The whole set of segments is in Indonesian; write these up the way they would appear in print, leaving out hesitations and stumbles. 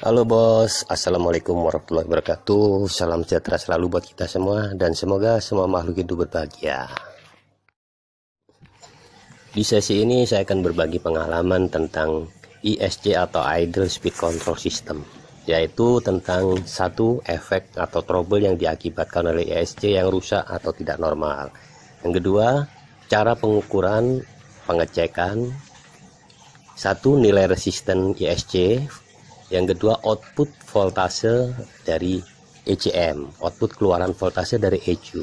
Halo bos, assalamualaikum warahmatullahi wabarakatuh. Salam sejahtera selalu buat kita semua, dan semoga semua makhluk hidup berbahagia. Di sesi ini saya akan berbagi pengalaman tentang ISC atau Idle Speed Control System, yaitu tentang satu efek atau trouble yang diakibatkan oleh ISC yang rusak atau tidak normal. Yang kedua, cara pengukuran, pengecekan. Satu, nilai resisten ISC. Yang kedua, output voltase dari ECM, output keluaran voltase dari ECU.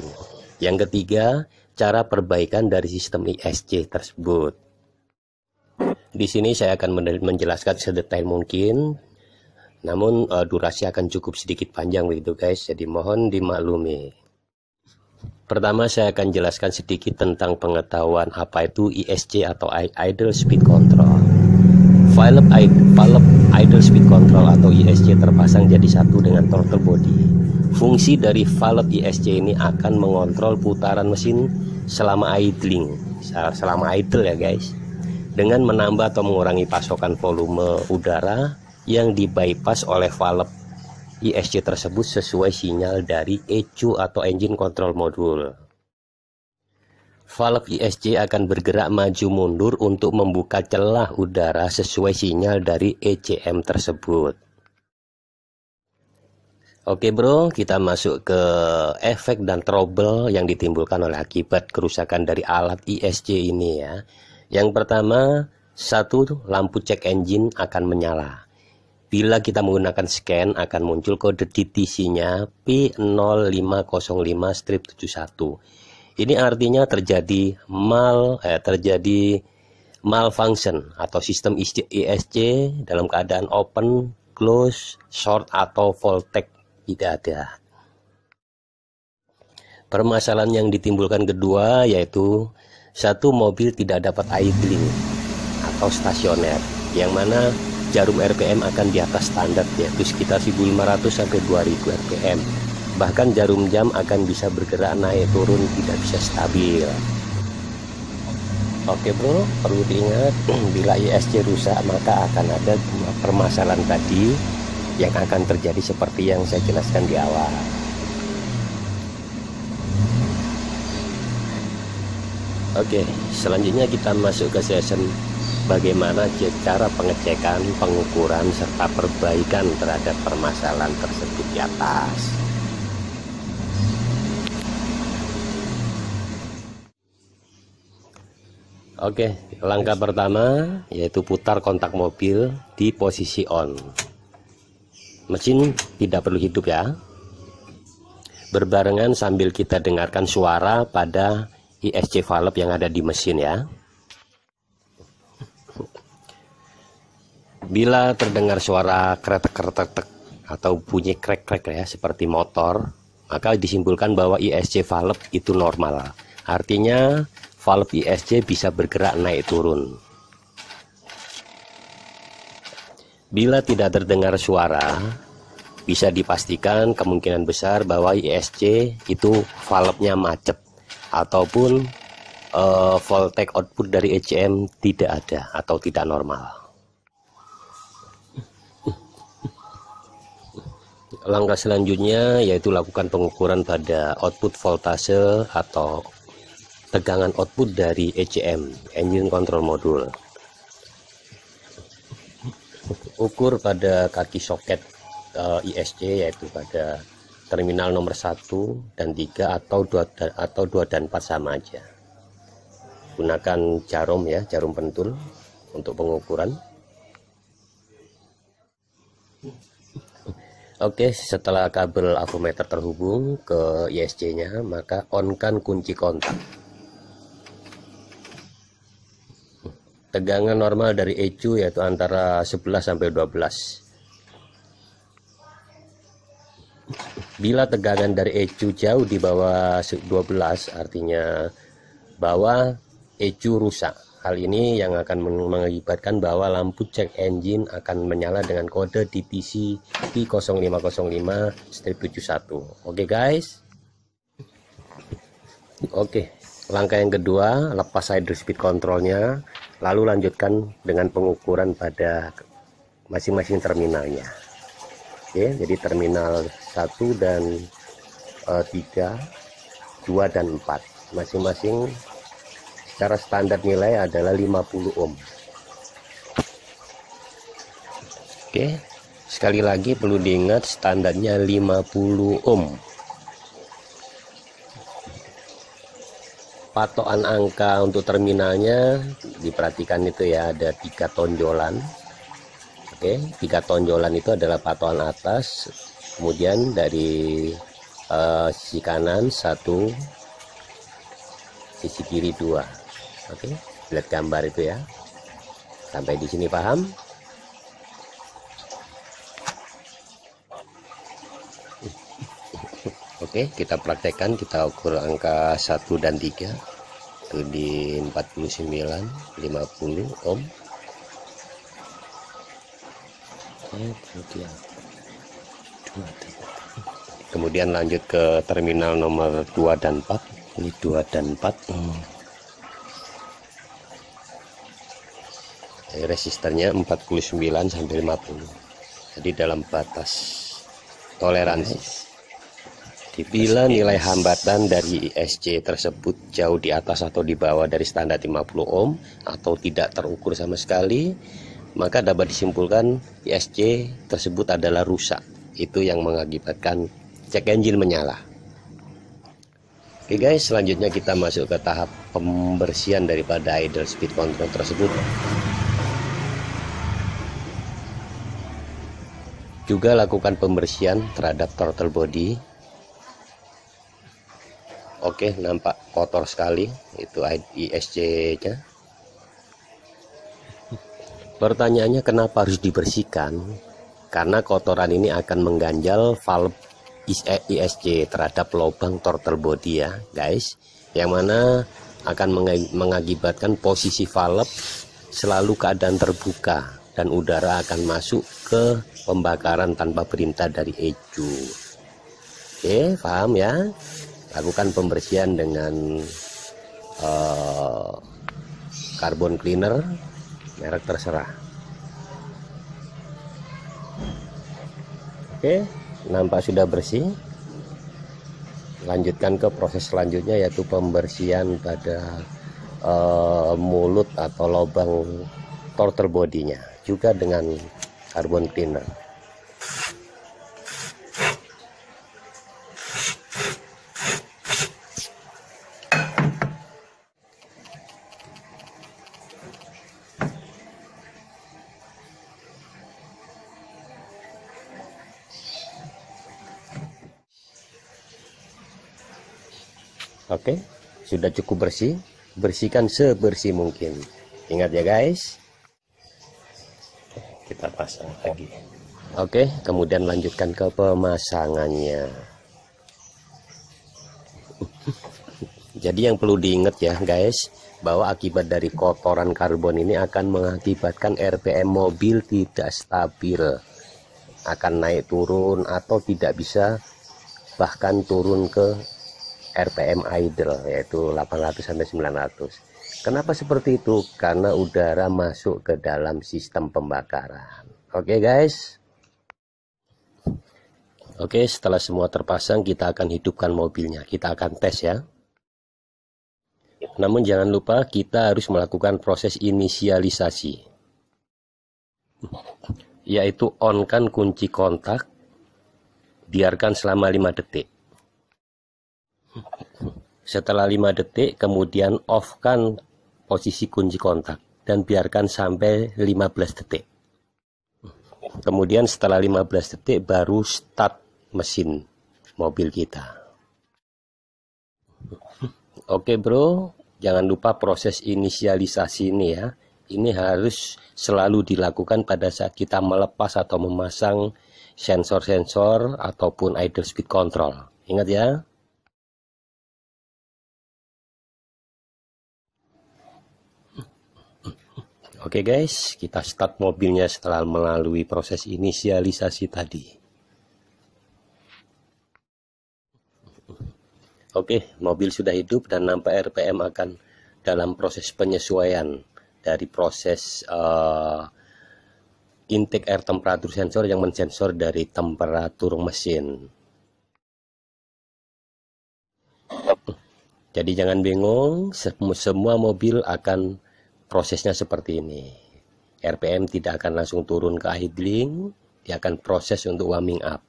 Yang ketiga, cara perbaikan dari sistem ISC tersebut. Di sini saya akan menjelaskan sedetail mungkin, namun durasi akan cukup sedikit panjang begitu guys, jadi mohon dimaklumi. Pertama, saya akan jelaskan sedikit tentang pengetahuan apa itu ISC atau Idle Speed Control. Valve Idle Speed Control atau ISC terpasang jadi satu dengan throttle body. Fungsi dari valve ISC ini akan mengontrol putaran mesin selama idle ya guys, dengan menambah atau mengurangi pasokan volume udara yang dibypass oleh valve ISC tersebut sesuai sinyal dari ECU atau Engine Control Module. Valve ISC akan bergerak maju mundur untuk membuka celah udara sesuai sinyal dari ECM tersebut. Oke bro, kita masuk ke efek dan trouble yang ditimbulkan oleh akibat kerusakan dari alat ISC ini ya. Yang pertama, satu, lampu cek engine akan menyala. Bila kita menggunakan scan akan muncul kode DTC-nya P0505-71. Ini artinya terjadi malfunction atau sistem ISC dalam keadaan open, close, short atau voltage tidak ada. Permasalahan yang ditimbulkan kedua yaitu satu, mobil tidak dapat idling atau stasioner, yang mana jarum RPM akan di atas standar yaitu sekitar 1500 sampai 2000 RPM. Bahkan jarum jam akan bisa bergerak naik turun, tidak bisa stabil. Oke bro, perlu diingat bila ISC rusak maka akan ada dua permasalahan tadi yang akan terjadi seperti yang saya jelaskan di awal. Oke, selanjutnya kita masuk ke session bagaimana cara pengecekan, pengukuran serta perbaikan terhadap permasalahan tersebut di atas. Oke, langkah pertama yaitu putar kontak mobil di posisi on. Mesin tidak perlu hidup ya. Berbarengan sambil kita dengarkan suara pada ISC valve yang ada di mesin ya. Bila terdengar suara kretek-kretek atau bunyi krek-krek ya seperti motor, maka disimpulkan bahwa ISC valve itu normal. Artinya valve ISC bisa bergerak naik turun. Bila tidak terdengar suara, bisa dipastikan kemungkinan besar bahwa ISC itu valve-nya macet ataupun voltage output dari ECM tidak ada atau tidak normal. Langkah selanjutnya yaitu lakukan pengukuran pada output voltase atau tegangan output dari ECM, Engine Control Module. Ukur pada kaki soket ISC yaitu pada terminal nomor 1 dan 3 atau 2 dan 4 sama aja. Gunakan jarum ya, jarum pentul untuk pengukuran. Oke, setelah kabel avometer terhubung ke ISC-nya, maka on-kan kunci kontak. Tegangan normal dari ECU yaitu antara 11 sampai 12. Bila tegangan dari ECU jauh di bawah 12, artinya bahwa ECU rusak. Hal ini yang akan mengakibatkan bahwa lampu cek engine akan menyala dengan kode DTC P0505-71. Oke guys. Oke, langkah yang kedua, lepas idle speed controlnya. Lalu lanjutkan dengan pengukuran pada masing-masing terminalnya. Oke, jadi terminal 1 dan 3, 2 dan 4 masing-masing secara standar nilai adalah 50 ohm. Oke, sekali lagi perlu diingat standarnya 50 ohm. Patokan angka untuk terminalnya diperhatikan itu ya, ada 3 tonjolan. Oke, 3 tonjolan itu adalah patokan atas, kemudian dari sisi kanan 1, sisi kiri 2. Oke, lihat gambar itu ya. Sampai di sini paham? Oke, kita praktekkan, kita ukur angka 1 dan 3 itu di 49, 50 ohm. Kemudian lanjut ke terminal nomor 2 dan 4. Ini 2 dan 4. Resisternya 49 sampai 50. Jadi dalam batas toleransi. Bila nilai hambatan dari ISC tersebut jauh di atas atau di bawah dari standar 50 ohm atau tidak terukur sama sekali, maka dapat disimpulkan ISC tersebut adalah rusak. Itu yang mengakibatkan check engine menyala. Oke guys, selanjutnya kita masuk ke tahap pembersihan daripada idle speed control tersebut. Juga lakukan pembersihan terhadap throttle body. Oke, nampak kotor sekali itu ISC-nya. Pertanyaannya kenapa harus dibersihkan? Karena kotoran ini akan mengganjal valve ISC terhadap lubang throttle body ya guys, yang mana akan mengakibatkan posisi valve selalu keadaan terbuka dan udara akan masuk ke pembakaran tanpa perintah dari ECU. Oke, paham ya? Lakukan pembersihan dengan carbon cleaner merek terserah. Oke, nampak sudah bersih. Lanjutkan ke proses selanjutnya, yaitu pembersihan pada mulut atau lubang throttle bodinya juga dengan carbon cleaner. Oke, sudah cukup bersih. Bersihkan sebersih mungkin. Ingat ya guys. Kita pasang lagi. Oke, kemudian lanjutkan ke pemasangannya. Jadi yang perlu diingat ya guys, bahwa akibat dari kotoran karbon ini akan mengakibatkan RPM mobil tidak stabil. Akan naik turun atau tidak bisa bahkan turun ke RPM idle, yaitu 800 sampai 900. Kenapa seperti itu? Karena udara masuk ke dalam sistem pembakaran. Oke guys. Oke, setelah semua terpasang, kita akan hidupkan mobilnya. Kita akan tes ya. Namun jangan lupa kita harus melakukan proses inisialisasi, yaitu on-kan kunci kontak, biarkan selama 5 detik. Setelah 5 detik, kemudian off-kan posisi kunci kontak dan biarkan sampai 15 detik. Kemudian setelah 15 detik baru start mesin mobil kita. Oke bro, jangan lupa proses inisialisasi ini ya. Ini harus selalu dilakukan pada saat kita melepas atau memasang sensor-sensor ataupun idle speed control. Ingat ya. Oke guys, kita start mobilnya setelah melalui proses inisialisasi tadi. Oke, mobil sudah hidup dan nampak RPM akan dalam proses penyesuaian dari proses intake air temperature sensor yang mensensor dari temperatur mesin. Jadi jangan bingung, semua mobil akan prosesnya seperti ini. RPM tidak akan langsung turun ke idling, dia akan proses untuk warming up.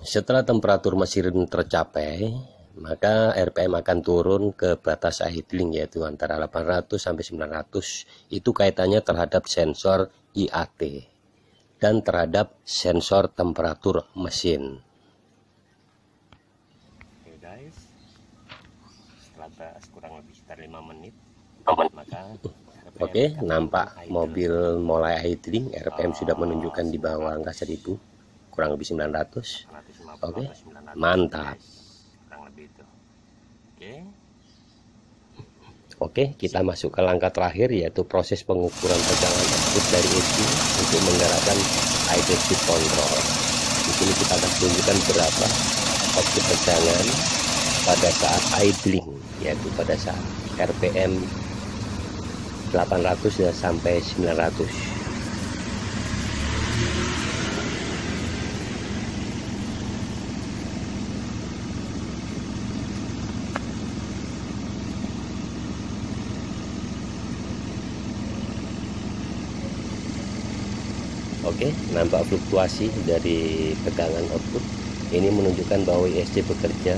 Setelah temperatur mesin tercapai, maka RPM akan turun ke batas idling, yaitu antara 800 sampai 900. Itu kaitannya terhadap sensor IAT dan terhadap sensor temperatur mesin. Oke guys, setelah kurang lebih sekitar 5 menit, maka oke, nampak mobil mulai idling. RPM sudah menunjukkan di bawah angka 1000, kurang lebih 900. Oke, mantap. Oke, kita masuk ke langkah terakhir, yaitu proses pengukuran tegangan output dari AC untuk menggerakkan idle speed control. Di sini kita akan tunjukkan berapa output tegangan pada saat idling, yaitu pada saat RPM 800 sampai 900. Oke, nampak fluktuasi dari tegangan output. Ini menunjukkan bahwa ISC bekerja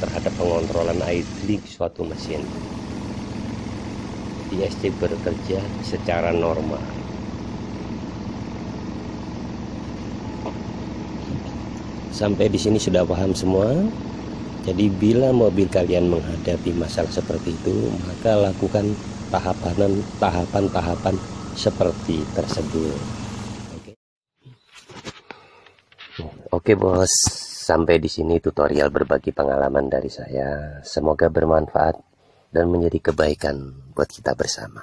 terhadap pengontrolan idling suatu mesin. ISC bekerja secara normal. Sampai di sini sudah paham semua. Jadi bila mobil kalian menghadapi masalah seperti itu, maka lakukan tahapan-tahapan seperti tersebut. Oke bos, sampai di sini tutorial berbagi pengalaman dari saya. Semoga bermanfaat dan menjadi kebaikan buat kita bersama.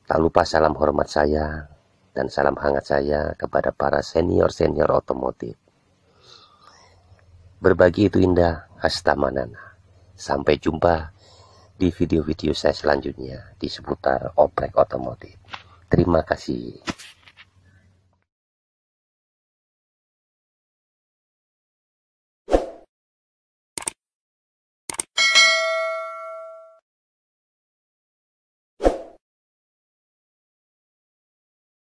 Tak lupa salam hormat saya dan salam hangat saya kepada para senior-senior otomotif. Berbagi itu indah, hasta manana. Sampai jumpa di video-video saya selanjutnya di seputar oprek otomotif. Terima kasih.